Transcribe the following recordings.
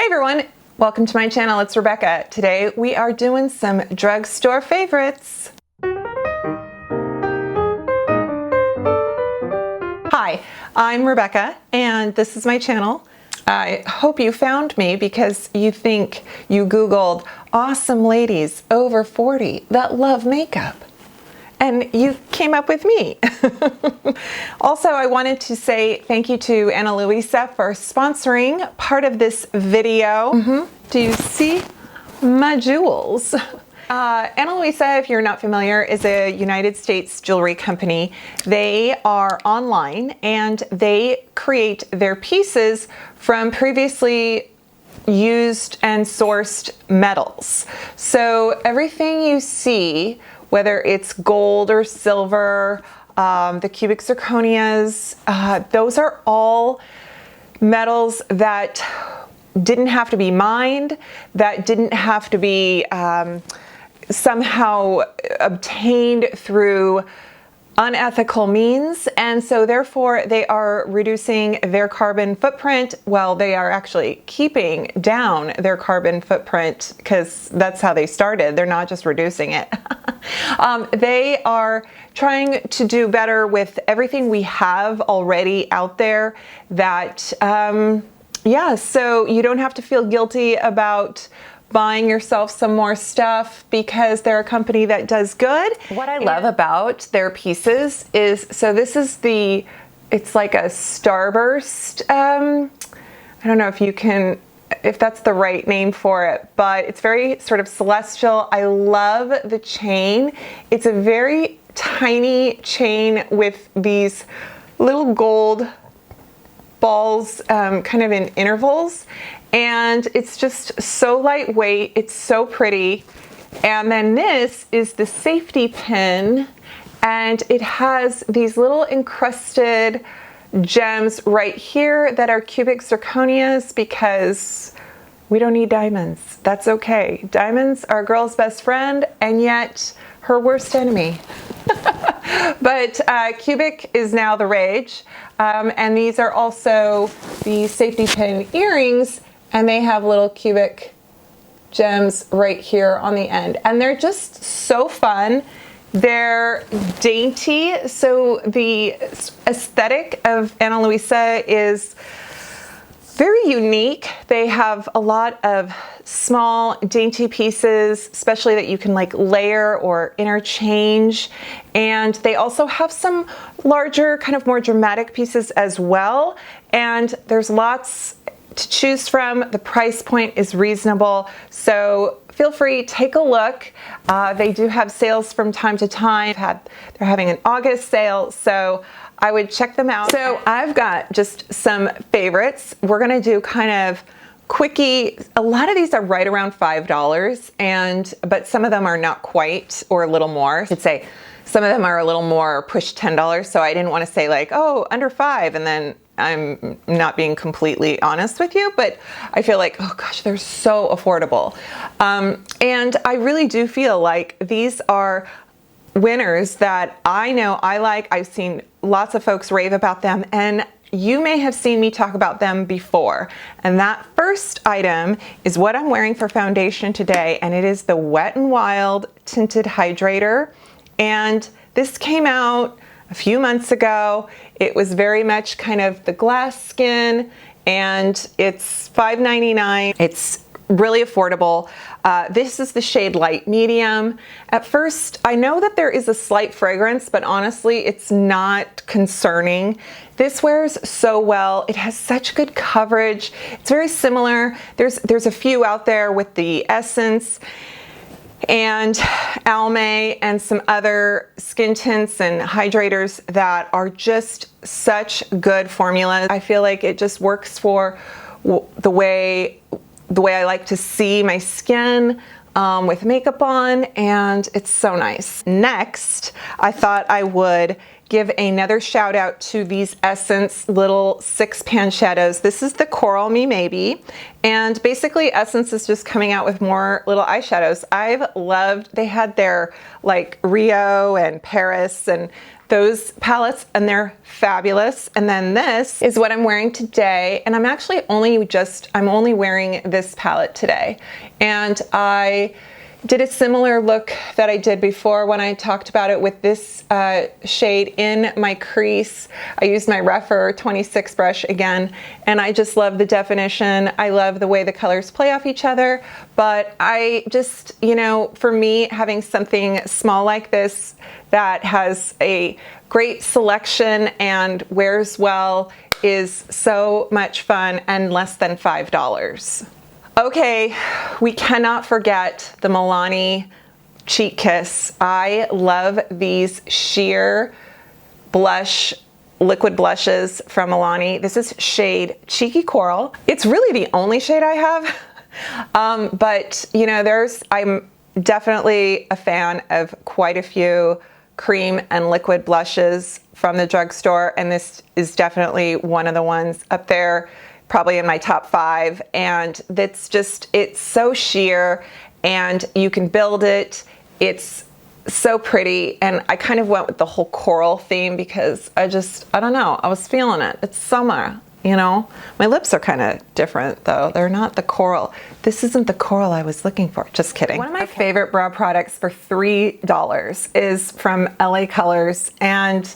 everyone, welcome to my channel. It's Rebecca. Today we are doing some drugstore favorites. Hi, I'm Rebecca and this is my channel. I hope you found me because you think you Googled awesome ladies over 40 that love makeup. And you came up with me. Also, I wanted to say thank you to Ana Luisa for sponsoring part of this video. Do you see my jewels? Ana Luisa, if you're not familiar, is a United States jewelry company. They are online and they create their pieces from previously used and sourced metals. So everything you see, whether it's gold or silver, the cubic zirconias, those are all metals that didn't have to be mined, that didn't have to be somehow obtained through unethical means, and so therefore they are reducing their carbon footprint. Well, they are actually keeping down their carbon footprint because that's how they started. They're not just reducing it. They are trying to do better with everything we have already out there that, yeah, so you don't have to feel guilty about buying yourself some more stuff because they're a company that does good. What I love about their pieces is, so this is it's like a starburst. I don't know if that's the right name for it, but it's very sort of celestial. I love the chain. It's a very tiny chain with these little gold balls kind of in intervals. And it's just so lightweight, it's so pretty. And then this is the safety pin, and it has these little encrusted gems right here that are cubic zirconias because we don't need diamonds. That's okay. Diamonds are a girl's best friend and yet her worst enemy. But cubic is now the rage. And these are also the safety pin earrings, and they have little cubic gems right here on the end. And they're just so fun. They're dainty. So the aesthetic of Ana Luisa is very unique. They have a lot of small dainty pieces, especially that you can like layer or interchange. And they also have some larger, kind of more dramatic pieces as well. And there's lots to choose from. The price point is reasonable. So feel free, take a look. They do have sales from time to time. They're having an August sale, so I would check them out. So I've got just some favorites. We're gonna do kind of quickie. A lot of these are right around $5, but some of them are not quite, or a little more. I should say some of them are a little more, push $10. So I didn't want to say like, oh, under $5, and then I'm not being completely honest with you, but I feel like, oh gosh, they're so affordable. And I really do feel like these are winners that I know I like. I've seen lots of folks rave about them, and you may have seen me talk about them before. And that first item is what I'm wearing for foundation today, and it is the Wet n Wild Tinted Hydrator. And this came out a few months ago. It was very much kind of the glass skin, and it's $5.99. It's really affordable. This is the shade light medium. At first, I know that there is a slight fragrance, but honestly, it's not concerning. This wears so well. It has such good coverage. It's very similar. There's a few out there with the Essence and Almay and some other skin tints and hydrators that are just such good formulas. I feel like it just works for the way I like to see my skin with makeup on, and it's so nice. Next, I thought I would give another shout out to these Essence little 6-pan shadows. This is the Coral Me Maybe, and basically Essence is just coming out with more little eyeshadows. I've loved, they had their like Rio and Paris, and those palettes, and they're fabulous. And then this is what I'm wearing today, and I'm actually only wearing this palette today. And I did a similar look that I did before when I talked about it with this shade in my crease. I used my Rephr 26 brush again, and I just love the definition. I love the way the colors play off each other, but I just, you know, for me, having something small like this that has a great selection and wears well is so much fun, and less than $5. Okay, we cannot forget the Milani Cheek Kiss. I love these sheer blush, liquid blushes from Milani. This is shade Cheeky Coral. It's really the only shade I have, but you know, I'm definitely a fan of quite a few cream and liquid blushes from the drugstore, and this is definitely one of the ones up there, probably in my top 5. And it's so sheer, and you can build it. It's so pretty, and I kind of went with the whole coral theme because I don't know, I was feeling it. It's summer, you know. My lips are kind of different though. They're not the coral. This isn't the coral I was looking for. Just kidding. One of my favorite brow products for $3 is from LA Colors, and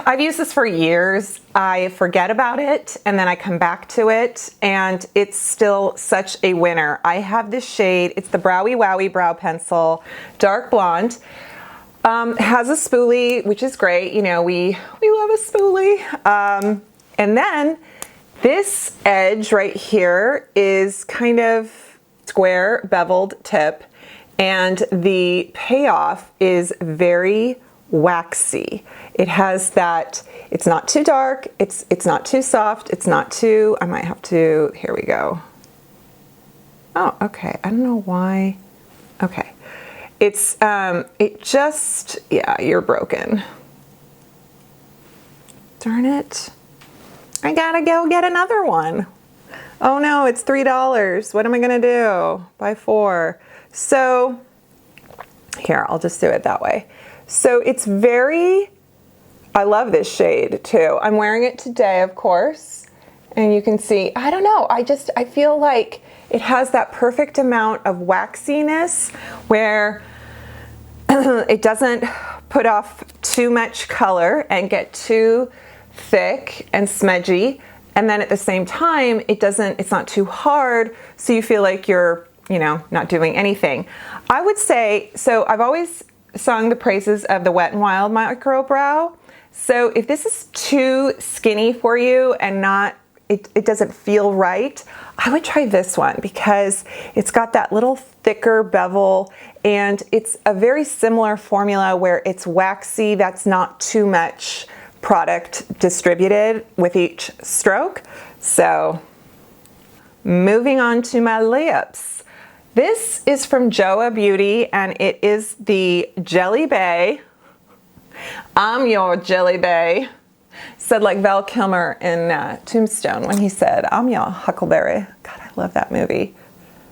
I've used this for years. I forget about it, and then I come back to it, and it's still such a winner. I have this shade. It's the Browy Wowie Brow Pencil, dark blonde. Has a spoolie, which is great. You know, we love a spoolie. And then this edge right here is kind of square beveled tip, and the payoff is very waxy. It has that, it's not too dark, it's not too soft, it's not too, I might have to, here we go. Oh, okay, I don't know why. Okay, it's, yeah, you're broken. Darn it. I gotta go get another one. Oh no, it's $3. What am I gonna do? Buy 4. So, here, I'll just do it that way. So it's I love this shade too. I'm wearing it today, of course, and you can see, I don't know, I feel like it has that perfect amount of waxiness where it doesn't put off too much color and get too thick and smudgy, and then at the same time, it's not too hard, so you feel like you're, you know, not doing anything. I would say, so I've always sung the praises of the Wet n Wild Micro Brow. So if this is too skinny for you and it doesn't feel right, I would try this one because it's got that little thicker bevel, and it's a very similar formula where it's waxy. That's not too much product distributed with each stroke. So moving on to my lips. This is from Joa Beauty, and it is the Jelly Bay. I'm your Jelly Bay. Said like Val Kilmer in Tombstone when he said, I'm your Huckleberry. God, I love that movie.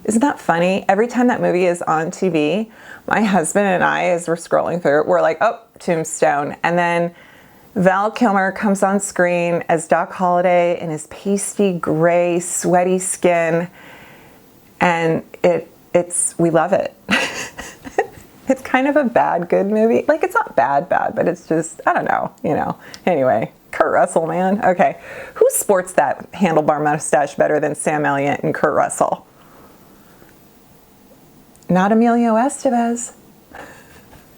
Isn't that funny? Every time that movie is on TV, my husband and I, as we're scrolling through it, we're like, oh, Tombstone. And then Val Kilmer comes on screen as Doc Holliday in his pasty gray, sweaty skin. And we love it. It's kind of a bad, good movie. Like, it's not bad, but it's just, I don't know, you know. Anyway, Kurt Russell, man. Okay. Who sports that handlebar mustache better than Sam Elliott and Kurt Russell? Not Emilio Estevez.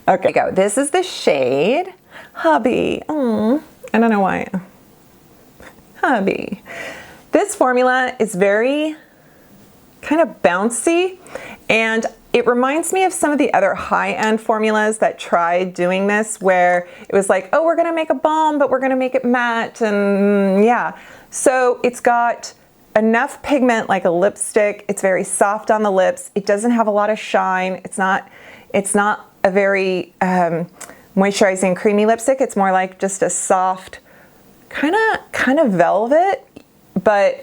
Okay, go. This is the shade Hubby. I don't know why. Hubby. This formula is very kind of bouncy, and it reminds me of some of the other high-end formulas that tried doing this, where it was like, oh, we're gonna make a balm, but we're gonna make it matte, and yeah. So it's got enough pigment like a lipstick. It's very soft on the lips. It doesn't have a lot of shine. It's not a very moisturizing, creamy lipstick. It's more like just a soft kind of velvet. But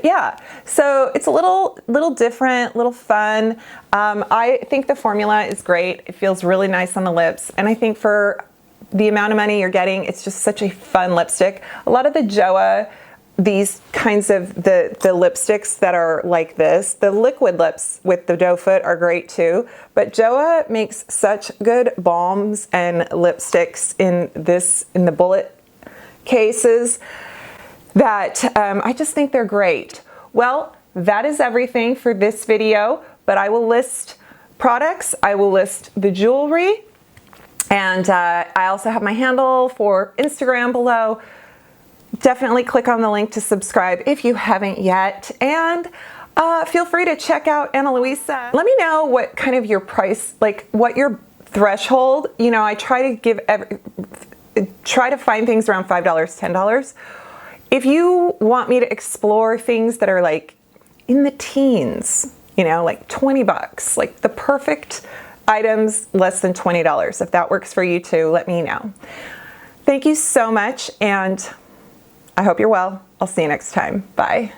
yeah, so it's a little different, little fun. I think the formula is great. It feels really nice on the lips. And I think for the amount of money you're getting. It's just such a fun lipstick. A lot of the JOA, these kinds of the lipsticks that are like this, the liquid lips with the doe foot are great too, but JOA makes such good balms and lipsticks in the bullet cases that I just think they're great. Well, that is everything for this video, but I will list products, I will list the jewelry, and I also have my handle for Instagram below. Definitely click on the link to subscribe if you haven't yet, and feel free to check out Ana Luisa. Let me know what kind of your price, like what your threshold. You know, I try to find things around $5, $10. If you want me to explore things that are like in the teens, you know, like 20 bucks, like the perfect items less than $20. If that works for you too, let me know. Thank you so much, and I hope you're well. I'll see you next time. Bye.